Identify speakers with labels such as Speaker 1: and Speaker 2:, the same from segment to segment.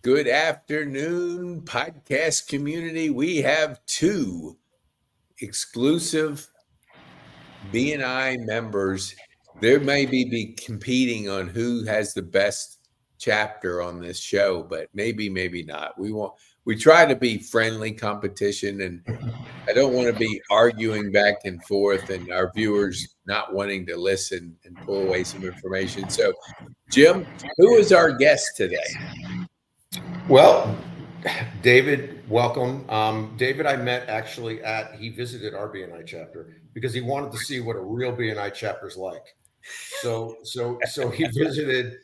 Speaker 1: Good afternoon, podcast community. We have two exclusive BNI members. There may be competing on who has the best chapter on this show, but maybe not. We try to be friendly competition, and I don't want to be arguing back and forth and our viewers not wanting to listen and pull away some information. So, Jim, who is our guest today?
Speaker 2: Well, David, welcome. David, I met actually he visited our BNI chapter because he wanted to see what a real BNI chapter is like. So he visited.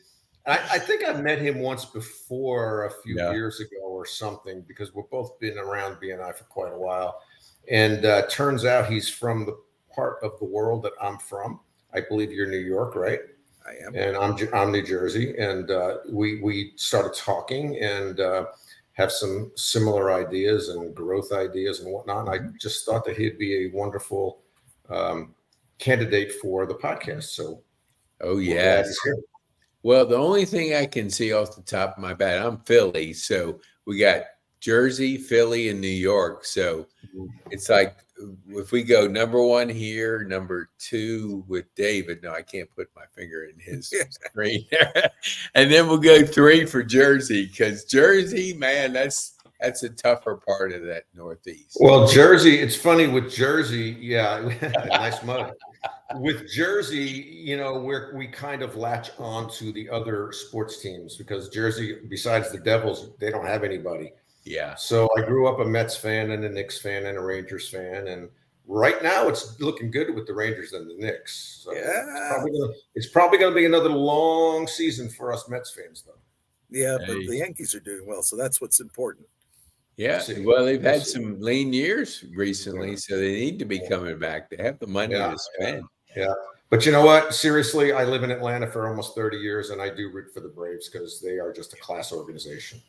Speaker 2: I think I met him once before a few years ago or something, because we've both been around BNI for quite a while. And turns out he's from the part of the world that I'm from. I believe you're New York, right?
Speaker 3: I am.
Speaker 2: And I'm New Jersey, and we started talking and have some similar ideas and growth ideas and whatnot. And I just thought that he'd be a wonderful candidate for the podcast. So,
Speaker 1: oh yes. Well, the only thing I can see off the top of my bat, I'm Philly, so we got Jersey, Philly, and New York. So it's like, if we go number one here, number two with David. No, I can't put my finger in his screen. And then we'll go three for Jersey, because Jersey, man, that's a tougher part of that Northeast.
Speaker 2: Well, Jersey, it's funny with Jersey. Yeah, nice mug. With Jersey, we kind of latch on to the other sports teams, because Jersey, besides the Devils, they don't have anybody.
Speaker 1: Yeah.
Speaker 2: So I grew up a Mets fan and a Knicks fan and a Rangers fan, and right now it's looking good with the Rangers and the Knicks. So it's probably going to be another long season for us Mets fans, though.
Speaker 3: Yeah, but the Yankees are doing well, so that's what's important.
Speaker 1: Yeah. Well, they've had some lean years recently, so they need to be coming back. They have the money to spend.
Speaker 2: Yeah. But you know what? Seriously, I live in Atlanta for almost 30 years, and I do root for the Braves because they are just a class organization.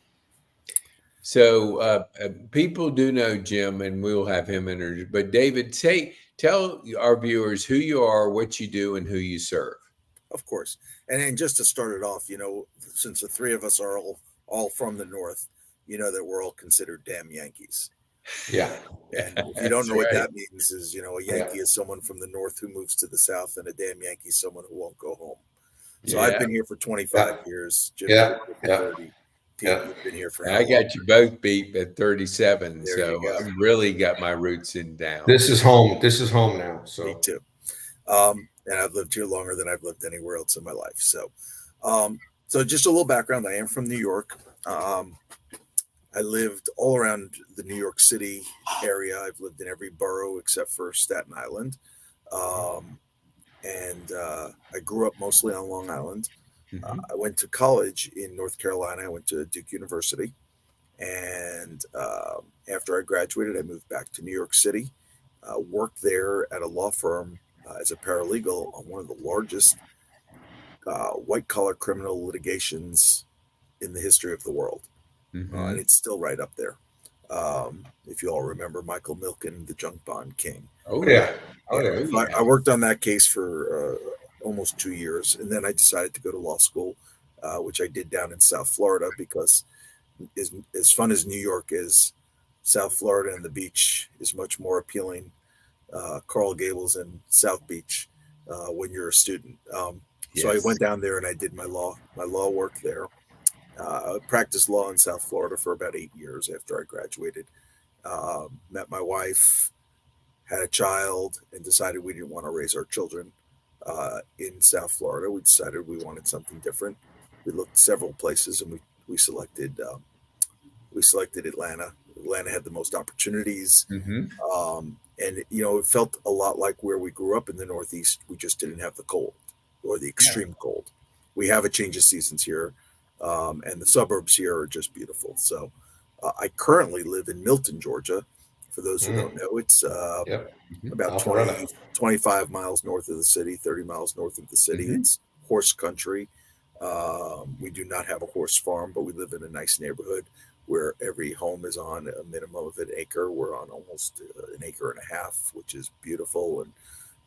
Speaker 1: So people do know Jim, and we'll have him introduced. But David, tell our viewers who you are, what you do, and who you serve.
Speaker 3: Of course. And just to start it off, since the three of us are all from the North, that we're all considered damn Yankees.
Speaker 2: Yeah.
Speaker 3: And if you don't know what that means, is, a Yankee is someone from the North who moves to the South, and a damn Yankee is someone who won't go home. So I've been here for 25 years. Jim, 30. You've been here for
Speaker 1: I got you both beat at 37, so I've really got my roots down.
Speaker 2: This is home. This is home now. So
Speaker 3: me too. And I've lived here longer than I've lived anywhere else in my life. So, so just a little background. I am from New York. I lived all around the New York City area. I've lived in every borough except for Staten Island. And I grew up mostly on Long Island. I went to college in North Carolina. I went to Duke University. And after I graduated, I moved back to New York City, worked there at a law firm as a paralegal on one of the largest white-collar criminal litigations in the history of the world. And it's still right up there. If you all remember Michael Milken, the junk bond king.
Speaker 2: Oh, yeah.
Speaker 3: I worked on that case for almost 2 years. And then I decided to go to law school, which I did down in South Florida, because as fun as New York is, South Florida and the beach is much more appealing. Coral Gables and South Beach when you're a student. So I went down there and I did my law work there. I practiced law in South Florida for about 8 years after I graduated. Met my wife, had a child, and decided we didn't want to raise our children in South Florida. We decided we wanted something different. We looked several places, and we selected Atlanta. Atlanta had the most opportunities. And, it felt a lot like where we grew up in the Northeast. We just didn't have the cold or the extreme cold. We have a change of seasons here. And the suburbs here are just beautiful. So I currently live in Milton, Georgia. For those who don't know, it's about 25 miles north of the city, 30 miles north of the city. It's horse country. We do not have a horse farm, but we live in a nice neighborhood where every home is on a minimum of an acre. We're on almost an acre and a half, which is beautiful. And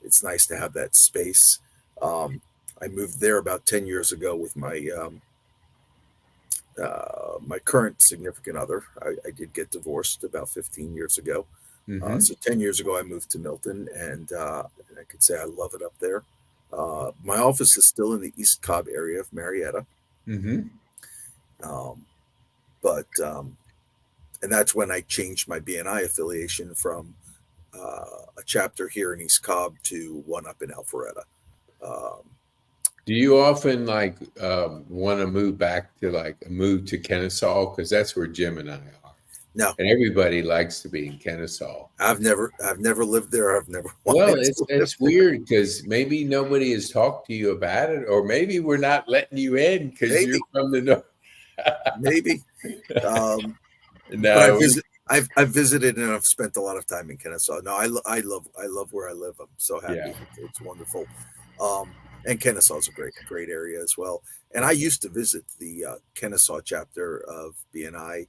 Speaker 3: it's nice to have that space. I moved there about 10 years ago with my my current significant other. I did get divorced about 15 years ago.
Speaker 1: Mm-hmm.
Speaker 3: So 10 years ago, I moved to Milton, and I could say I love it up there. My office is still in the East Cobb area of Marietta.
Speaker 1: Mm-hmm.
Speaker 3: Um, but and that's when I changed my BNI affiliation from a chapter here in East Cobb to one up in Alpharetta. Um,
Speaker 1: Do you often want to move back to move to Kennesaw? Because that's where Jim and I are.
Speaker 3: no,
Speaker 1: And everybody likes to be in Kennesaw.
Speaker 3: I've never lived there. I've never
Speaker 1: Well,
Speaker 3: wanted to live
Speaker 1: it's weird because maybe nobody has talked to you about it, or maybe we're not letting you in because
Speaker 3: Maybe.
Speaker 1: you're from the north.
Speaker 3: maybe. Um,
Speaker 1: No,
Speaker 3: but I've visited and I've spent a lot of time in Kennesaw. No, I love where I live. I'm so happy.
Speaker 1: Yeah.
Speaker 3: It's wonderful. And Kennesaw is a great area as well. And I used to visit the Kennesaw chapter of BNI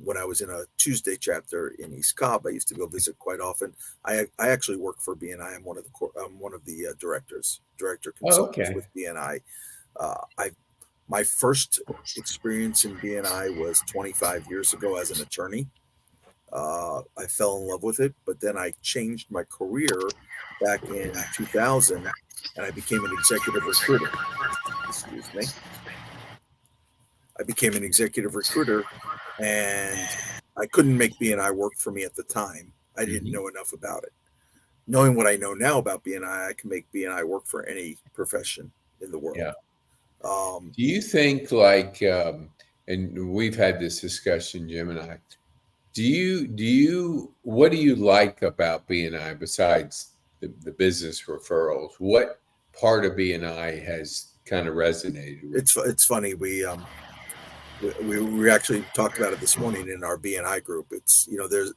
Speaker 3: when I was in a Tuesday chapter in East Cobb. I used to go visit quite often. I actually work for BNI. I'm one of the director consultants
Speaker 1: okay.
Speaker 3: with BNI. My first experience in BNI was 25 years ago as an attorney. I fell in love with it, but then I changed my career back in 2000, and I became an executive recruiter. Excuse me. I became an executive recruiter, and I couldn't make BNI work for me at the time. I didn't know enough about it. Knowing what I know now about BNI, I can make BNI work for any profession in the world.
Speaker 1: Yeah. Do you think and we've had this discussion, Jim and I, what do you like about BNI besides the business referrals? What part of BNI has kind of resonated with
Speaker 3: It's funny. We actually talked about it this morning in our BNI group. It's, there's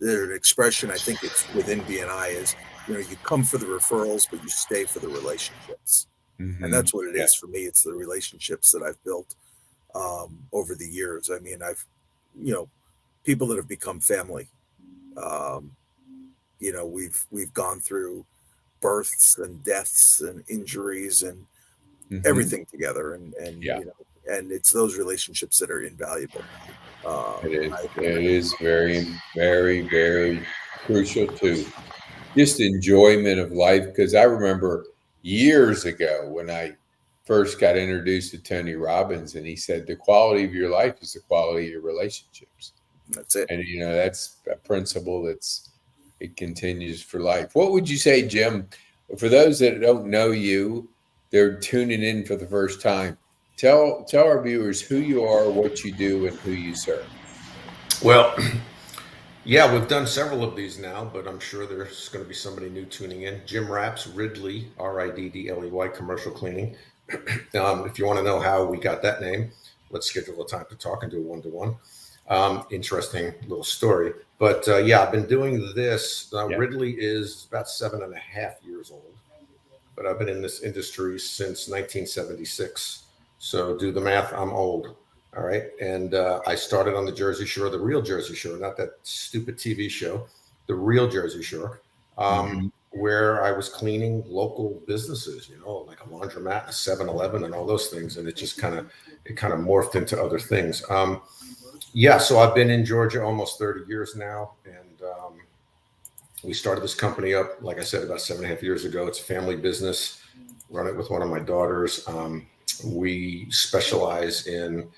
Speaker 3: an expression, I think it's within BNI, is, you come for the referrals, but you stay for the relationships. And that's what it is for me. It's the relationships that I've built over the years. I mean, people that have become family. We've gone through births and deaths and injuries and everything together, and and it's those relationships that are invaluable.
Speaker 1: It is very, very, very crucial to just enjoyment of life. Because I remember years ago when I first got introduced to Tony Robbins, and he said the quality of your life is the quality of your relationships.
Speaker 3: That's it.
Speaker 1: And that's a principle it continues for life. What would you say, Jim, for those that don't know you, they're tuning in for the first time? Tell our viewers who you are, what you do, and who you serve.
Speaker 2: Well, yeah, we've done several of these now, but I'm sure there's going to be somebody new tuning in. Jim Raps, Ridley, Riddley, commercial cleaning. If you want to know how we got that name, let's schedule a time to talk and do a one-to-one. Interesting little story. But yeah, I've been doing this. Ridley is about 7.5 years old, but I've been in this industry since 1976. So do the math, I'm old. All right. And I started on the Jersey Shore, the real Jersey Shore, not that stupid TV show, the real Jersey Shore, where I was cleaning local businesses, like a laundromat, a 7-Eleven and all those things. And it just kind of morphed into other things. So I've been in Georgia almost 30 years now. And we started this company up, like I said, about 7.5 years ago. It's a family business, run it with one of my daughters. We specialize in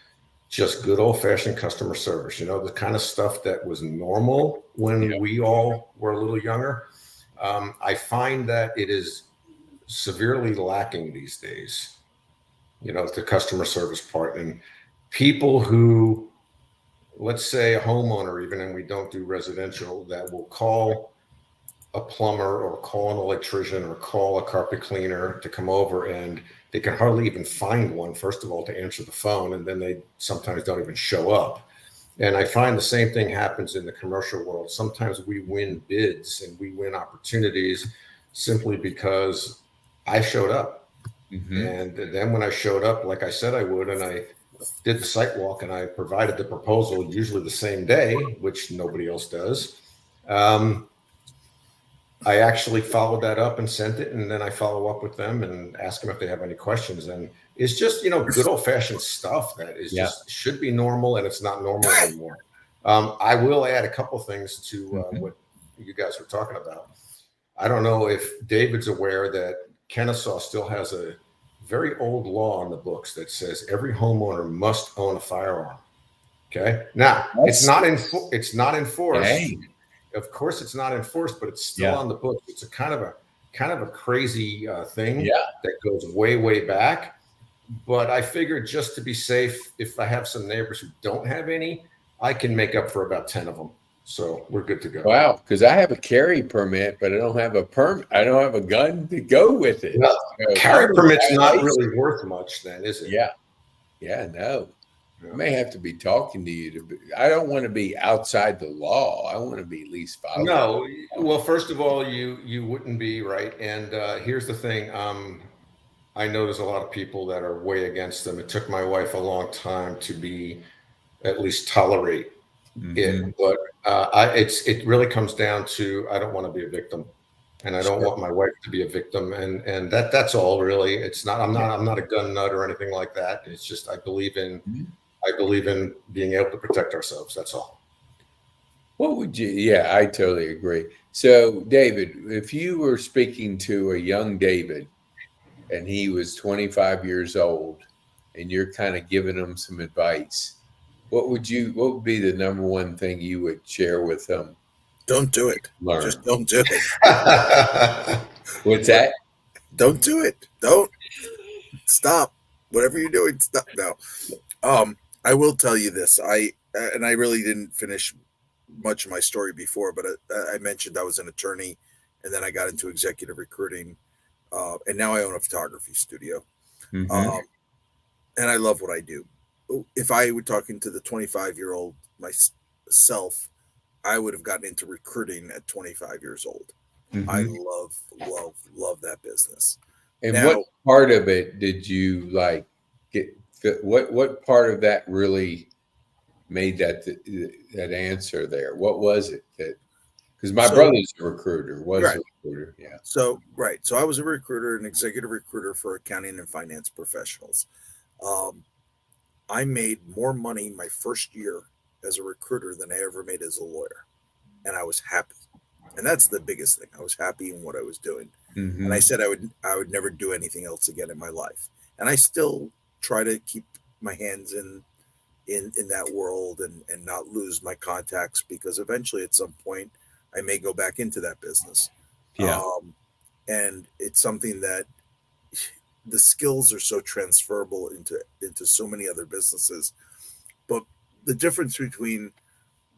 Speaker 2: just good old-fashioned customer service, the kind of stuff that was normal when we all were a little younger. I find that it is severely lacking these days, the customer service part. And people who, let's say a homeowner even, and we don't do residential, that will call a plumber or call an electrician or call a carpet cleaner to come over, and they can hardly even find one, first of all, to answer the phone, and then they sometimes don't even show up. And I find the same thing happens in the commercial world. Sometimes we win bids and we win opportunities simply because I showed up. And then when I showed up, like I said I would, and I did the site walk and I provided the proposal usually the same day, which nobody else does. I actually followed that up and sent it, and then I follow up with them and ask them if they have any questions. And it's just, good old fashioned stuff that is
Speaker 1: Yeah.
Speaker 2: just should be normal, and it's not normal anymore. I will add a couple things to what you guys were talking about. I don't know if David's aware that Kennesaw still has a very old law on the books that says every homeowner must own a firearm. Okay. Now it's not enforced.
Speaker 1: Hey.
Speaker 2: Of course, it's not enforced, but it's still
Speaker 1: Yeah.
Speaker 2: on the books. It's a kind of a crazy thing
Speaker 1: Yeah.
Speaker 2: that goes way, way back. But I figured just to be safe, if I have some neighbors who don't have any, I can make up for about 10 of them. So we're good to go.
Speaker 1: Wow, because I have a carry permit, but I don't have a permit. I don't have a gun to go with it.
Speaker 2: Well,
Speaker 1: So
Speaker 2: carry permit's not really worth much then, is it?
Speaker 1: Yeah. Yeah, no. I may have to be talking to you I don't want to be outside the law. I want to be at least following.
Speaker 2: No. Well, first of all, you wouldn't be, right. And here's the thing. I know there's a lot of people that are way against them. It took my wife a long time to be at least tolerate it, but it really comes down to I don't want to be a victim, and I don't want my wife to be a victim, and that's all really. It's not. I'm not a gun nut or anything like that. It's just I believe in being able to protect ourselves. That's all.
Speaker 1: What would you? Yeah, I totally agree. So, David, if you were speaking to a young David, and he was 25 years old, and you're kind of giving him some advice, what would be the number one thing you would share with him?
Speaker 3: Don't do it.
Speaker 1: Learn.
Speaker 3: Just don't do it.
Speaker 1: What's that?
Speaker 3: Don't do it. Don't stop. Whatever you're doing, stop now. I will tell you this. I really didn't finish much of my story before, but I mentioned I was an attorney, and then I got into executive recruiting, and now I own a photography studio.
Speaker 1: Mm-hmm.
Speaker 3: And I love what I do. If I were talking to the 25-year-old myself, I would have gotten into recruiting at 25 years old. Mm-hmm. I love that business.
Speaker 1: And now, what part of it did you like get? What part of that really made that answer there? What was it that? Because my brother's a recruiter, a recruiter. Yeah.
Speaker 3: So I was a recruiter, an executive recruiter for accounting and finance professionals. I made more money my first year as a recruiter than I ever made as a lawyer. And I was happy. And that's the biggest thing. I was happy in what I was doing. Mm-hmm. And I said I would never do anything else again in my life. And I still try to keep my hands in that world and not lose my contacts, because eventually at some point I may go back into that business.
Speaker 1: Yeah.
Speaker 3: And it's something that the skills are so transferable into so many other businesses. But the difference between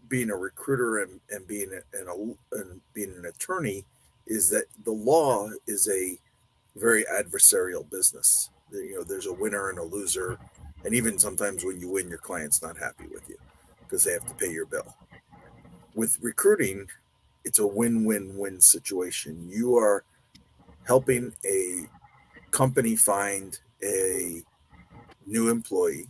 Speaker 3: being a recruiter and being an attorney is that the law is a very adversarial business. There's a winner and a loser, and even sometimes when you win, your client's not happy with you because they have to pay your bill. With recruiting, it's a win-win-win situation. You are helping a company find a new employee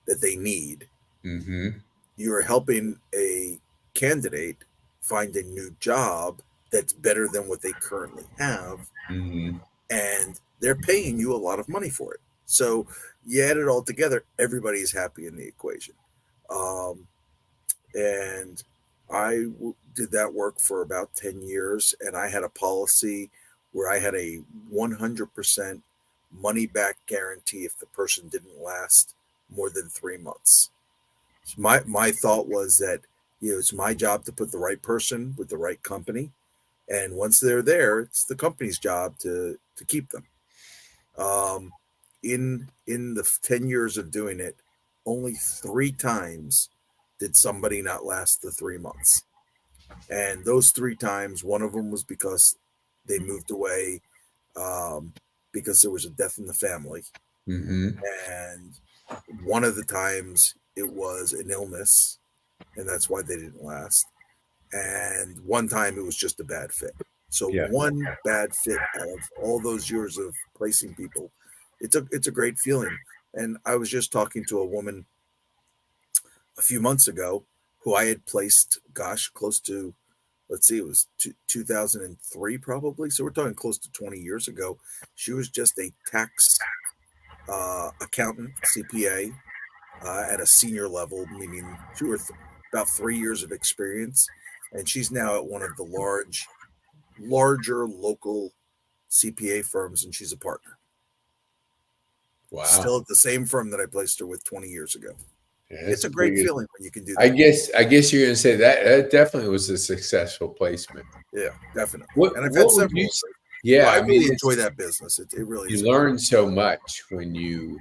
Speaker 3: that they need.
Speaker 1: Mm-hmm.
Speaker 3: You're helping a candidate find a new job that's better than what they currently have.
Speaker 1: Mm-hmm.
Speaker 3: And they're paying you a lot of money for it. So you add it all together, everybody's happy in the equation. And I did that work for about 10 years, and I had a policy where I had a 100% money back guarantee if the person didn't last more than 3 months. So my thought was that it's my job to put the right person with the right company, and once they're there, it's the company's job to keep them. In the 10 years of doing it, only 3 times did somebody not last the 3 months. And those 3 times, one of them was because they moved away because there was a death in the family.
Speaker 1: Mm-hmm.
Speaker 3: And one of the times it was an illness, and that's why they didn't last. And one time it was just a bad fit. So one bad fit out of all those years of placing people, it's a great feeling. And I was just talking to a woman a few months ago who I had placed, close to let's see, it was 2003 probably. So we're talking close to 20 years ago. She was just a tax accountant, CPA, at a senior level, meaning about 3 years of experience. And she's now at one of the larger local CPA firms, and she's a partner.
Speaker 1: Wow.
Speaker 3: Still at the same firm that I placed her with 20 years ago.
Speaker 1: Yeah,
Speaker 3: It's a great feeling when you can do that.
Speaker 1: I guess you're going to say that definitely was a successful placement.
Speaker 3: Yeah, definitely.
Speaker 1: What,
Speaker 3: and I've
Speaker 1: what
Speaker 3: had
Speaker 1: would
Speaker 3: several.
Speaker 1: you, yeah,
Speaker 3: I really enjoy that business. It really is.
Speaker 1: You learn so much when you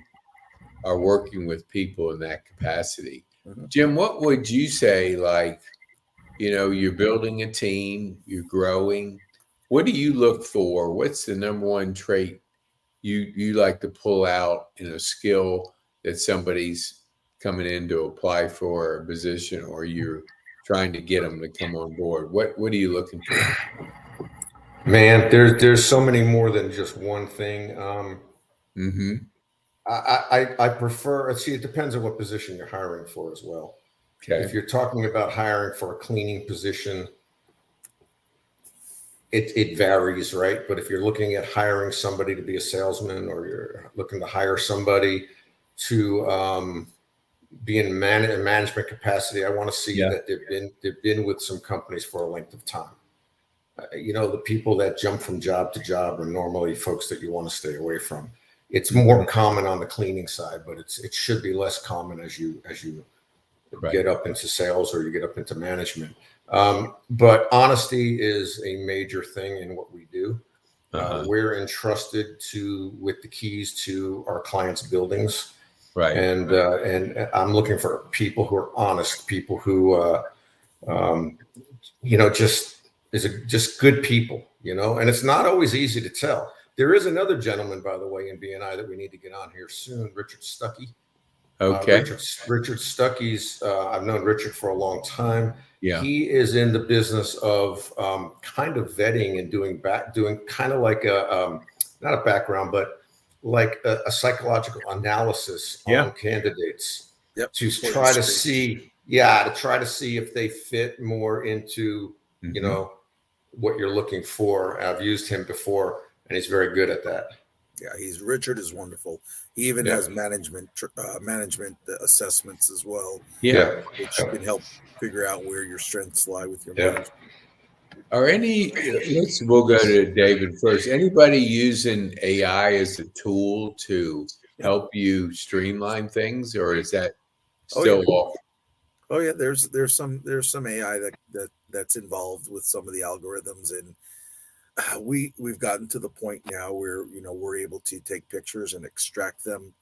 Speaker 1: are working with people in that capacity.
Speaker 3: Mhm.
Speaker 1: Jim, what would you say, like, you're building a team, you're growing. What do you look for? What's the number one trait you like to pull out in a skill that somebody's coming in to apply for a position, or you're trying to get them to come on board? What are you looking for?
Speaker 2: Man, there's so many more than just one thing. I prefer, see, it depends on what position you're hiring for as well.
Speaker 1: Okay.
Speaker 2: If you're talking about hiring for a cleaning position, it varies, right? But if you're looking at hiring somebody to be a salesman, or you're looking to hire somebody to be in management capacity, I want to see that they've been with some companies for a length of time. The people that jump from job to job are normally folks that you want to stay away from. It's more common on the cleaning side, but it should be less common as you get up into sales or you get up into management. But honesty is a major thing in what we do. We're entrusted with the keys to our clients' buildings.
Speaker 1: Right.
Speaker 2: And I'm looking for people who are honest, people who, just good people, and it's not always easy to tell. There is another gentleman, by the way, in BNI that we need to get on here soon, Richard Stuckey.
Speaker 1: Okay.
Speaker 2: Richard Stuckey's, I've known Richard for a long time.
Speaker 1: Yeah.
Speaker 2: He is in the business of kind of vetting and doing kind of like not a background, but like a psychological analysis on candidates to try to see if they fit more into, what you're looking for. I've used him before, and he's very good at that.
Speaker 3: Yeah, Richard is wonderful. He even has management assessments as well.
Speaker 1: Yeah.
Speaker 3: Which can help figure out where your strengths lie with your management.
Speaker 1: We'll go to David first. Anybody using AI as a tool to help you streamline things, or is that still off?
Speaker 3: Oh yeah, there's some AI that's involved with some of the algorithms, and we've gotten to the point now where we're able to take pictures and extract them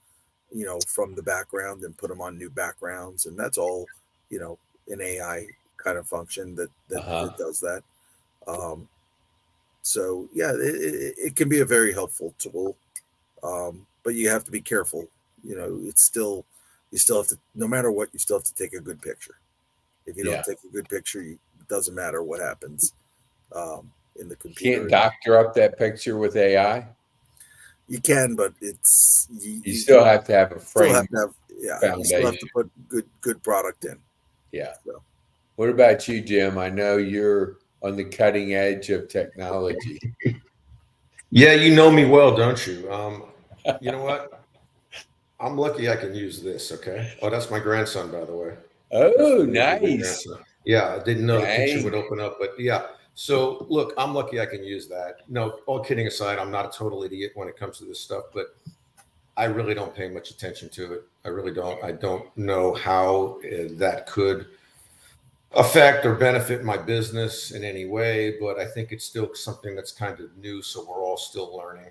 Speaker 3: from the background and put them on new backgrounds, and that's all an AI kind of function that does that. So yeah, it can be a very helpful tool, but you have to be careful. You still have to, no matter what, you still have to take a good picture. If you don't take a good picture, it doesn't matter what happens in the computer.
Speaker 1: Can't doctor up that picture with AI?
Speaker 3: You can, but it's
Speaker 1: you still have to have a frame.
Speaker 3: You still have to put good product in.
Speaker 1: Yeah. So. What about you, Jim? I know you're on the cutting edge of technology.
Speaker 2: Yeah, you know me well, don't you? You know what? I'm lucky I can use this. Okay. Oh, that's my grandson, by the way.
Speaker 1: Oh, nice.
Speaker 2: Yeah, I didn't know the picture would open up, but yeah. So look, I'm lucky I can use that. No, all kidding aside, I'm not a total idiot when it comes to this stuff, but I really don't pay much attention to it. I really don't. I don't know how that could affect or benefit my business in any way, but I think it's still something that's kind of new. So we're all still learning,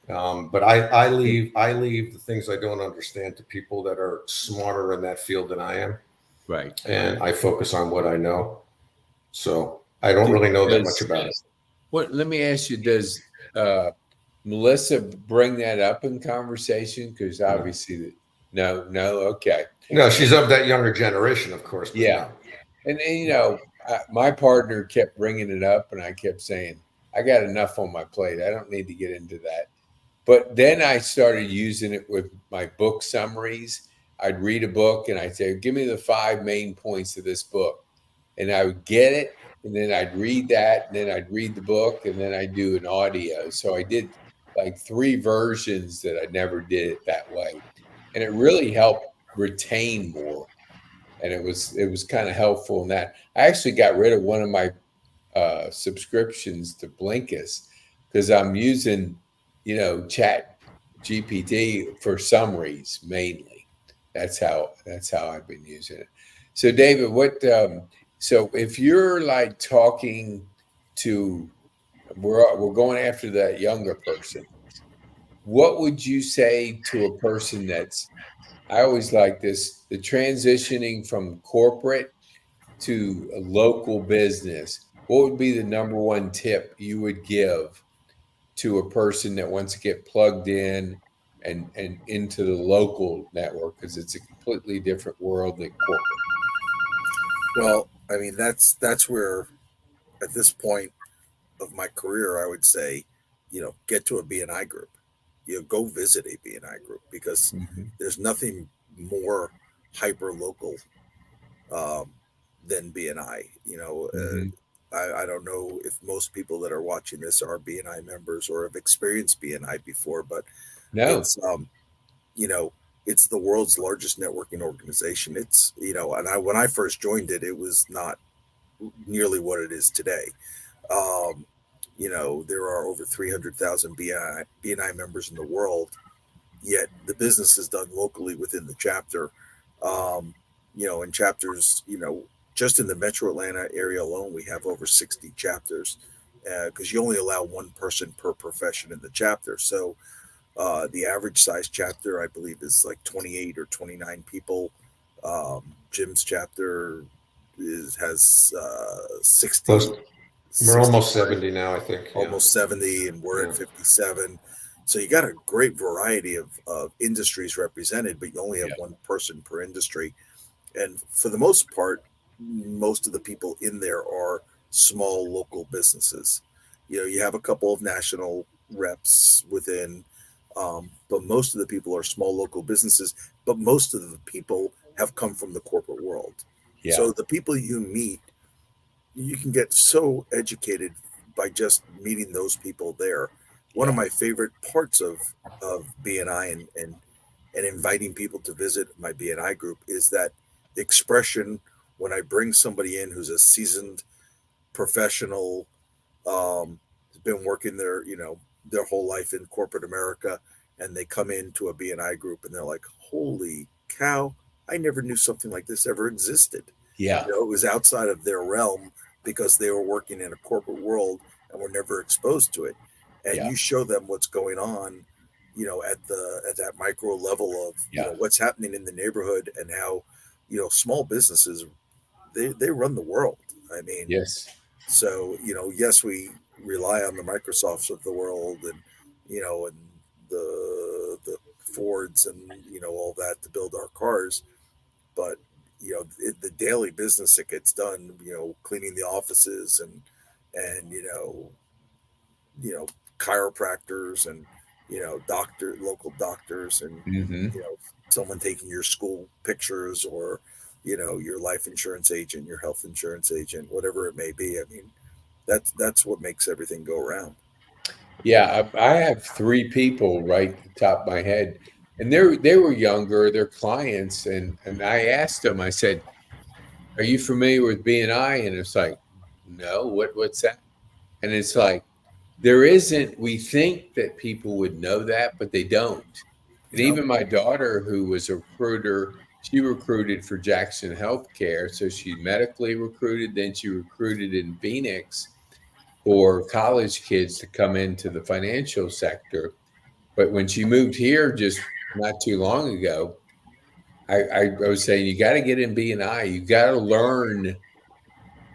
Speaker 2: but I leave the things I don't understand to people that are smarter in that field than I am.
Speaker 1: Right.
Speaker 2: And I focus on what I know. So I don't really know that much about it.
Speaker 1: Let me ask you, does Melissa bring that up in conversation? Because obviously, no, okay.
Speaker 2: No, she's of that younger generation, of course.
Speaker 1: Yeah. No. And my partner kept bringing it up, and I kept saying, I got enough on my plate. I don't need to get into that. But then I started using it with my book summaries. I'd read a book and I'd say, give me the 5 main points of this book. and I would get it, and then I'd read that, and then I'd read the book, and then I'd do an audio. So I did like 3 versions that I never did it that way, and it really helped retain more. And it was kind of helpful in that. I actually got rid of one of my subscriptions to Blinkist because I'm using, Chat GPT for summaries mainly. That's how I've been using it. So David, so if you're like talking to, we're going after that younger person, what would you say to a person I always like this, the transitioning from corporate to a local business? What would be the number one tip you would give to a person that wants to get plugged in and into the local network, because it's a completely different world than corporate?
Speaker 3: Well, I mean, that's where at this point of my career, I would say, get to a BNI group. Go visit a BNI group because
Speaker 1: Mm-hmm.
Speaker 3: there's nothing more hyper local um, than BNI.
Speaker 1: Mm-hmm.
Speaker 3: I don't know if most people that are watching this are BNI members or have experienced BNI before, but
Speaker 1: No.
Speaker 3: it's you know it's the world's largest networking organization. It's and when I first joined it, it was not nearly what it is today. Um, there are over 300,000 BNI members in the world, yet the business is done locally within the chapter. Um, in chapters, just in the metro Atlanta area alone, we have over 60 chapters because you only allow one person per profession in the chapter. So the average size chapter, I believe, is like 28 or 29 people. Jim's chapter has 60,
Speaker 2: Close. We're almost
Speaker 3: 65,
Speaker 2: 70 now, I think. Yeah.
Speaker 3: almost 70, and we're at
Speaker 2: Yeah.
Speaker 3: 57. So you got a great variety of industries represented, but you only have
Speaker 1: Yeah.
Speaker 3: one person per industry. And for the most part, most of the people in there are small local businesses. You have a couple of national reps within, but most of the people are small local businesses. But most of the people have come from the corporate world.
Speaker 1: Yeah.
Speaker 3: So the people you meet, you can get so educated by just meeting those people there. One of
Speaker 1: Yeah.
Speaker 3: my favorite parts of BNI and inviting people to visit my BNI group is that expression when I bring somebody in who's a seasoned professional, has been working their whole life in corporate America, and they come into a BNI group and they're like, "Holy cow! I never knew something like this ever existed."
Speaker 1: Yeah.
Speaker 3: It was outside of their realm because they were working in a corporate world and were never exposed to it. And
Speaker 1: Yeah.
Speaker 3: you show them what's going on, at that micro level of
Speaker 1: Yeah.
Speaker 3: what's happening in the neighborhood and how small businesses they run the world. I mean,
Speaker 1: Yes.
Speaker 3: so yes, we rely on the Microsofts of the world and the Fords and all that to build our cars, but the daily business that gets done, cleaning the offices and chiropractors and local doctors and
Speaker 1: Mm-hmm.
Speaker 3: someone taking your school pictures or your life insurance agent, your health insurance agent, whatever it may be. I mean, that's what makes everything go around.
Speaker 1: Yeah, I have 3 people right at the top of my head, and they were younger, they're clients, and I asked them, I said, "Are you familiar with BNI?" And it's like, "No, what's that?" And it's like, there isn't, we think that people would know that, but they don't. And
Speaker 3: No,
Speaker 1: even my daughter, who was a recruiter, she recruited for Jackson Healthcare. So she medically recruited, then she recruited in Phoenix for college kids to come into the financial sector. But when she moved here just not too long ago, I was saying, you got to get in BNI. You got to learn,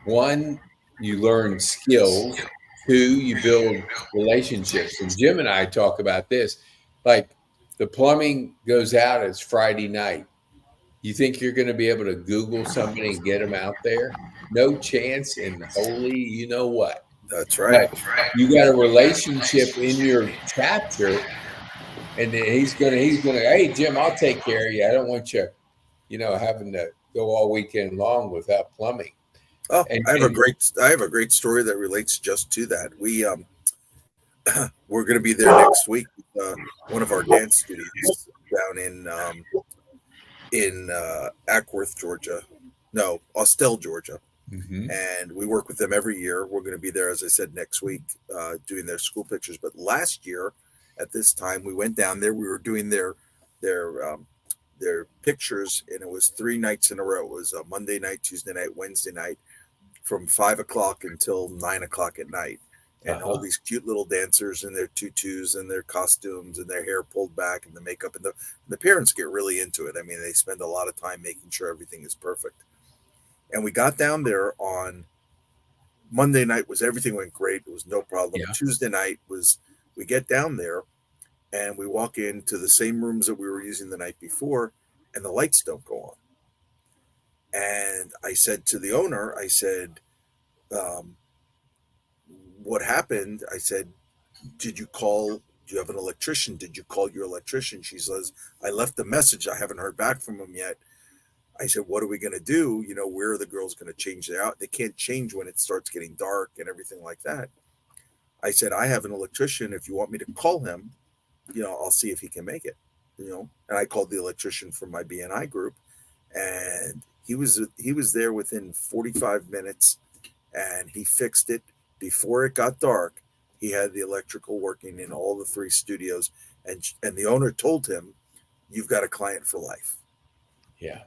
Speaker 1: one, you learn skills. 2, you build relationships. And Jim and I talk about this. Like, the plumbing goes out, it's Friday night. You think you're going to be able to Google somebody and get them out there? No chance in holy, you know what?
Speaker 3: that's right.
Speaker 1: But you got a relationship in your chapter, and then he's gonna, hey Jim, I'll take care of you. I don't want you, having to go all weekend long without plumbing.
Speaker 3: Oh,
Speaker 1: And,
Speaker 3: I have a great story that relates just to that. We're going to be there next week with one of our dance studios down in Ackworth, Georgia. No, Austell, Georgia.
Speaker 1: Mhm.
Speaker 3: And we work with them every year. We're going to be there, as I said, next week, doing their school pictures. But last year, at this time, we went down there. We were doing their their pictures, and it was 3 nights in a row. It was a Monday night, Tuesday night, Wednesday night, from 5 o'clock until 9 o'clock at night. And all
Speaker 1: Uh-huh.
Speaker 3: these cute little dancers in their tutus and their costumes and their hair pulled back and the makeup, and the parents get really into it. I mean, they spend a lot of time making sure everything is perfect. And we got down there on Monday night, was everything went great. It was no problem.
Speaker 1: Yeah.
Speaker 3: Tuesday night was, we get down there and we walk into the same rooms that we were using the night before, and the lights don't go on. And I said to the owner, I said, um, what happened? I said, did you call? Do you have an electrician? Did you call your electrician? She says, I left a message. I haven't heard back from him yet. I said, what are we going to do? You know, where are the girls going to change it out? They can't change when it starts getting dark and everything like that. I said, I have an electrician. If you want me to call him, you know, I'll see if he can make it, you know. And I called the electrician from my BNI group, and he was there within 45 minutes, and he fixed it before it got dark. He had the electrical working in all the 3 studios, and the owner told him, "You've got a client for life."
Speaker 1: Yeah.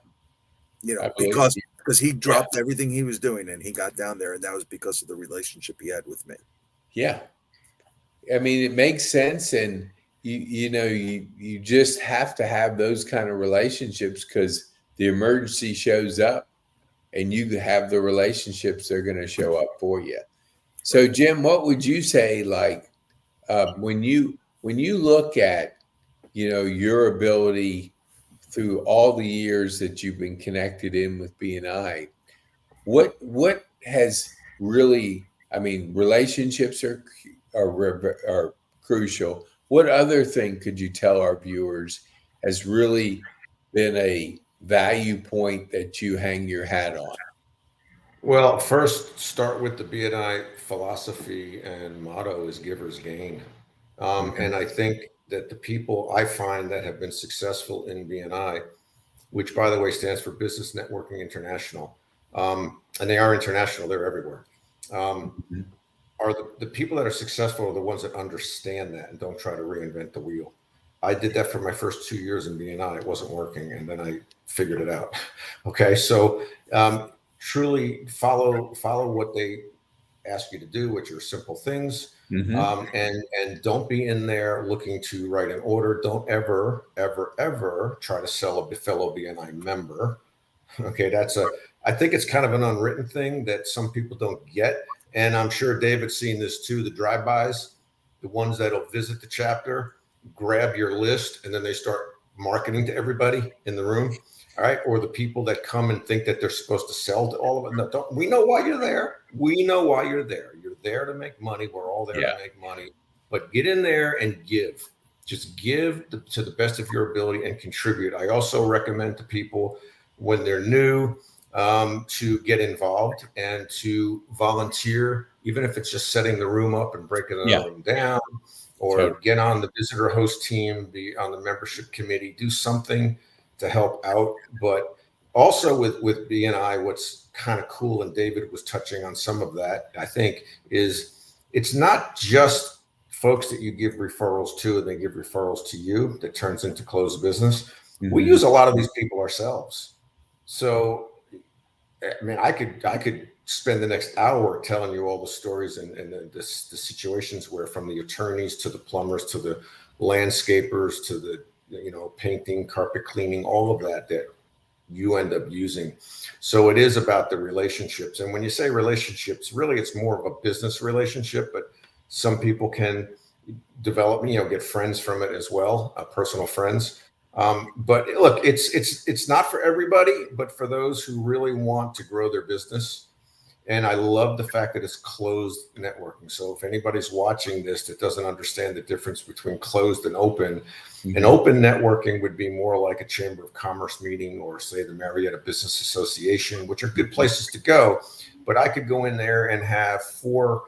Speaker 3: You
Speaker 1: I
Speaker 3: know,
Speaker 1: believe you.
Speaker 3: because he dropped everything he was doing and he got down there, and that was because of the relationship he had with me.
Speaker 1: Yeah. I mean, it makes sense, and you just have to have those kind of relationships because the emergency shows up, and you have the relationships that are going to show up for you. So, Jim, what would you say, like, when you look at your ability through all the years that you've been connected in with BNI, what has really, I mean, relationships are crucial. What other thing could you tell our viewers has really been a value point that you hang your hat on?
Speaker 2: Well, first, start with the BNI philosophy and motto is givers gain.
Speaker 1: Mhm.
Speaker 2: And I think that the people I find that have been successful in BNI, which by the way stands for Business Networking International, and they are international, they're everywhere,
Speaker 1: Mhm.
Speaker 2: are the people that are successful are the ones that understand that and don't try to reinvent the wheel. I did that for my first 2 years in BNI. It wasn't working, and then I figured it out. Okay, so truly follow what they ask you to do, which are simple things,
Speaker 1: Mhm.
Speaker 2: and don't be in there looking to write an order. Don't ever try to sell a fellow BNI member. Okay, I think it's kind of an unwritten thing that some people don't get. And I'm sure David's seen this too, the drive-bys, the ones that'll visit the chapter, grab your list, and then they start marketing to everybody in the room. All right. Or the people that come and think that they're supposed to sell to all of it. No, we know why you're there. We know why you're there. You're there to make money. We're all there
Speaker 1: Yeah.
Speaker 2: to make money. But get in there and give. Just give to the best of your ability and contribute. I also recommend to people when they're new to get involved and to volunteer, even if it's just setting the room up and breaking
Speaker 1: Yeah.
Speaker 2: another room down, or
Speaker 1: Totally.
Speaker 2: get on the visitor host team, be on the membership committee, do something to help out. But also with BNI, what's kind of cool, and David was touching on some of that, I think, is it's not just folks that you give referrals to and they give referrals to you that turns into closed business. We
Speaker 1: Mhm.
Speaker 2: use a lot of these people ourselves. So, I mean, I could spend the next hour telling you all the stories and the situations where, from the attorneys to the plumbers to the landscapers to the painting, carpet cleaning, all of that you end up using. So it is about the relationships. And when you say relationships, really it's more of a business relationship, but some people can develop, get friends from it as well, personal friends. But look, it's not for everybody, but for those who really want to grow their business. And I love the fact that it's closed networking. So if anybody's watching this that doesn't understand the difference between closed and open, an
Speaker 1: Mhm.
Speaker 2: open networking would be more like a Chamber of Commerce meeting or, say, the Marietta Business Association, which are good places to go. but I could go in there and have 4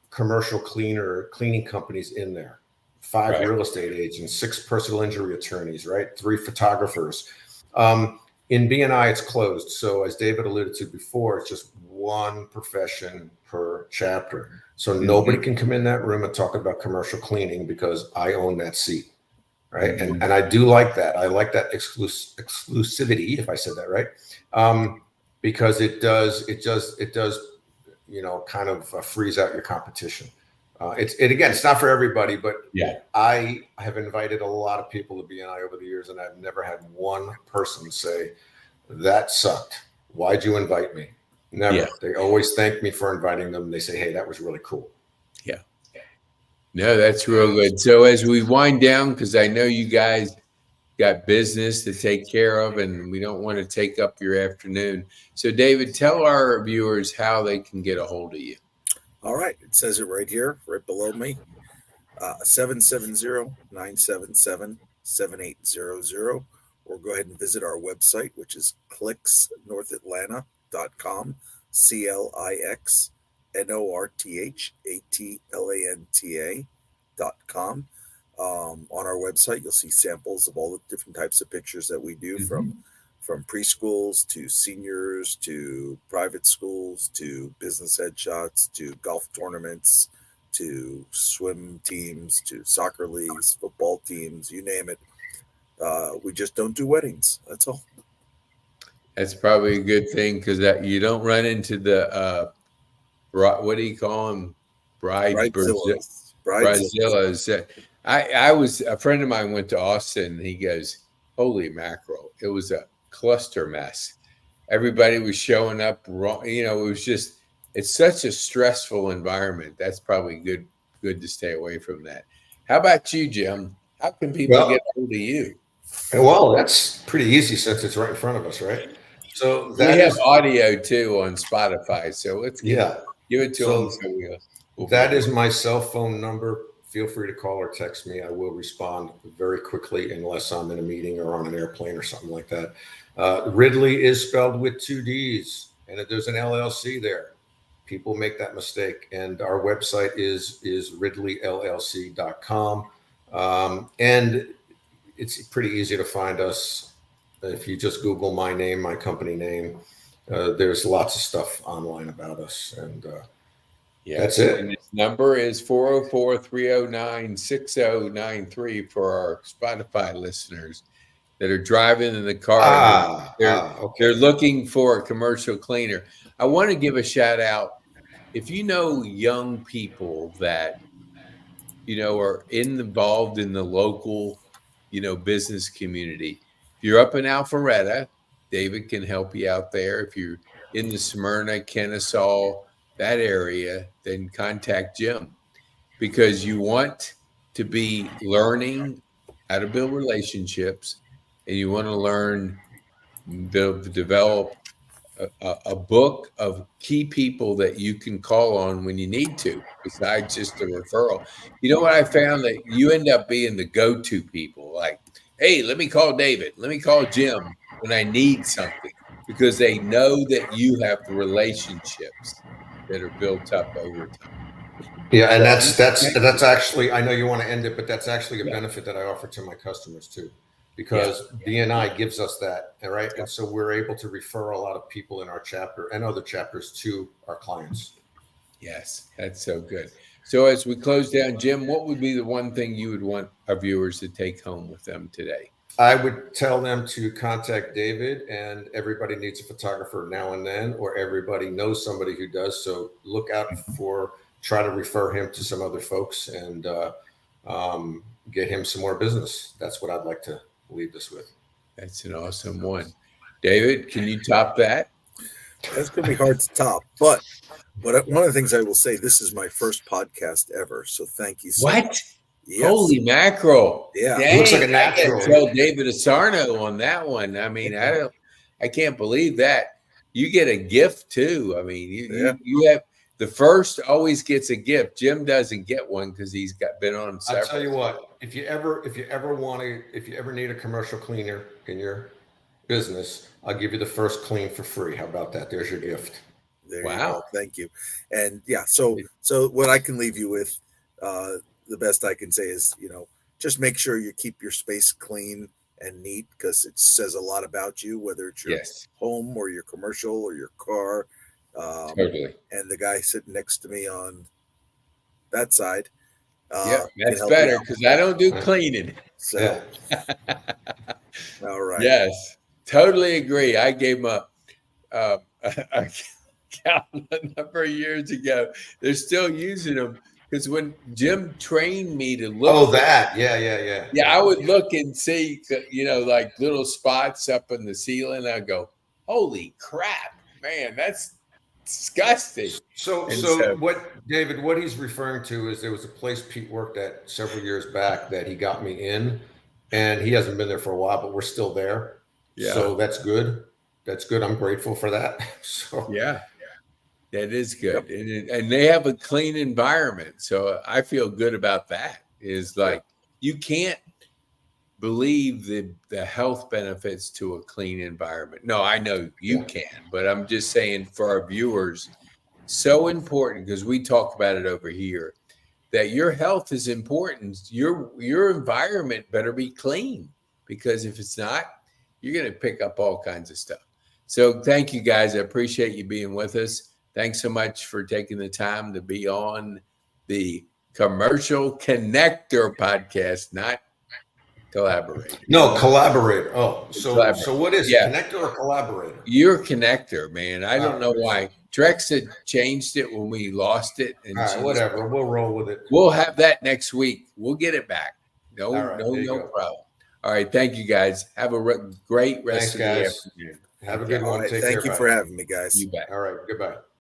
Speaker 2: commercial cleaning companies in there, 5
Speaker 1: Right.
Speaker 2: real estate agents, 6 personal injury attorneys, right? 3 photographers. In BNI, it's closed. So as David alluded to before, it's just one profession per chapter. So nobody can come in that room and talk about commercial cleaning because I own that seat, right? And I do like that. I like that exclusivity, if I said that right, because it does, you know, kind of freeze out your competition. Again, it's not for everybody, but
Speaker 1: Yeah.
Speaker 2: I have invited a lot of people to BNI over the years, and I've never had one person say, that sucked. Why'd you invite me? Never.
Speaker 1: Yeah.
Speaker 2: They always thank me for inviting them. They say, hey, that was really cool.
Speaker 1: Yeah. No, that's real good. So as we wind down, because I know you guys got business to take care of and we don't want to take up your afternoon. So David, tell our viewers how they can get a hold of you.
Speaker 3: All right. It says it right here, right below me. 770-977-7800. Or go ahead and visit our website, which is clixnorthatlanta.com, CLIXNORTHATLANTA.com. On our website, you'll see samples of all the different types of pictures that we do, from preschools to seniors to private schools to business headshots to golf tournaments to swim teams to soccer leagues, football teams, you name it. We just don't do weddings. That's all.
Speaker 1: That's probably a good thing, because that you don't run into the what do you call them?
Speaker 3: Bridezillas.
Speaker 1: Bridezillas. I was, a friend of mine went to Austin, and he goes, holy mackerel, it was a cluster mess. Everybody was showing up wrong. You know, it was just, it's such a stressful environment. That's probably good to stay away from that. How about you, Jim? How can people get hold of you?
Speaker 2: Well, that's pretty easy since it's right in front of us, right? So
Speaker 1: we have audio too on Spotify, so let's give it to them. So
Speaker 2: that is my cell phone number. Feel free to call or text me. I will respond very quickly, unless I'm in a meeting or on an airplane or something like that. Ridley is spelled with 2 D's, and there's an LLC there. People make that mistake, and our website is ridleyllc.com, and it's pretty easy to find us. If you just Google my name, my company name, there's lots of stuff online about us, and that's it.
Speaker 1: And this number is 404-309-6093 for our Spotify listeners that are driving in the car. They're looking for a commercial cleaner. I want to give a shout out. If you know young people that, you know, are involved in the local, you know, business community. If you're up in Alpharetta, David can help you out there. If you're in the Smyrna, Kennesaw, that area, then contact Jim, because you want to be learning how to build relationships, and you want to learn, develop a book of key people that you can call on when you need to, besides just a referral. You know what I found? That you end up being the go-to people. Like, hey, let me call David. Let me call Jim when I need something, because they know that you have the relationships that are built up over time.
Speaker 2: Yeah, and that's actually, I know you want to end it, but that's actually a benefit that I offer to my customers too, because BNI gives us that, right? And so we're able to refer a lot of people in our chapter and other chapters to our clients.
Speaker 1: Yes, that's so good. So as we close down, Jim, what would be the one thing you would want our viewers to take home with them today?
Speaker 2: I would tell them to contact David, and everybody needs a photographer now and then, or everybody knows somebody who does. So look out try to refer him to some other folks, and get him some more business. That's what I'd like to leave this with.
Speaker 1: That's an awesome one. David, can you top that?
Speaker 3: That's going to be hard to top, but one of the things I will say, this is my first podcast ever, so thank you so much.
Speaker 1: Yes. Holy mackerel.
Speaker 3: Yeah.
Speaker 1: Dang,
Speaker 2: looks like a natural.
Speaker 1: I can tell David Asarno on that one. I mean, I can't believe that. You get a gift too. I mean, you have the first always gets a gift. Jim doesn't get one because he's been on several.
Speaker 2: I'll tell you what, if you ever need a commercial cleaner in your business, I'll give you the first clean for free. How about that? There's your gift.
Speaker 3: There you
Speaker 1: Wow.
Speaker 3: go. Thank you. And yeah, so what I can leave you with, the best I can say is, just make sure you keep your space clean and neat, because it says a lot about you, whether it's your
Speaker 1: Yes,
Speaker 3: home or your commercial or your car.
Speaker 1: totally.
Speaker 3: And the guy sitting next to me on that side
Speaker 1: Yeah,
Speaker 3: can
Speaker 1: that's
Speaker 3: help you
Speaker 1: better
Speaker 3: out.
Speaker 1: because I don't do cleaning.
Speaker 3: So, all right.
Speaker 1: Yes, totally agree. I gave him a account a number of years ago. They're still using them because when Jim trained me to look
Speaker 2: Oh,
Speaker 1: for,
Speaker 2: that. Yeah.
Speaker 1: I would look and see, like little spots up in the ceiling. I go, holy crap, man, that's disgusting.
Speaker 2: So,
Speaker 1: And
Speaker 2: so what, David, what he's referring to is there was a place Pete worked at several years back that he got me in, and he hasn't been there for a while, but we're still there.
Speaker 1: Yeah.
Speaker 2: So that's good. That's good. I'm grateful for that. So
Speaker 1: Yeah, that is good. And they have a clean environment. So I feel good about that. Is like, you can't believe the health benefits to a clean environment. No, I know you can, but I'm just saying for our viewers, so important, because we talk about it over here, that your health is important. Your environment better be clean, because if it's not, you're going to pick up all kinds of stuff. So thank you guys. I appreciate you being with us. Thanks so much for taking the time to be on the Commercial Connector podcast, not Collaborator.
Speaker 2: no, collaborator. Oh,
Speaker 1: Collaborator.
Speaker 2: so what is it?
Speaker 1: Yeah.
Speaker 2: Connector or collaborator?
Speaker 1: You're Connector, man. I don't know why. Trex had changed it when we lost it. And
Speaker 2: All right, whatever. We'll roll with it.
Speaker 1: we'll have that next week. We'll get it back. No,
Speaker 2: All right, there you
Speaker 1: no
Speaker 2: go.
Speaker 1: problem. All right. Thank you guys. Have a great rest
Speaker 2: Thanks,
Speaker 1: of the
Speaker 2: guys.
Speaker 1: afternoon.
Speaker 2: Have a
Speaker 1: Okay.
Speaker 2: good
Speaker 3: All
Speaker 2: one.
Speaker 3: right.
Speaker 2: Take care.
Speaker 3: Thank you
Speaker 2: Bye.
Speaker 3: for having me, guys.
Speaker 1: You bet.
Speaker 2: All right. Goodbye.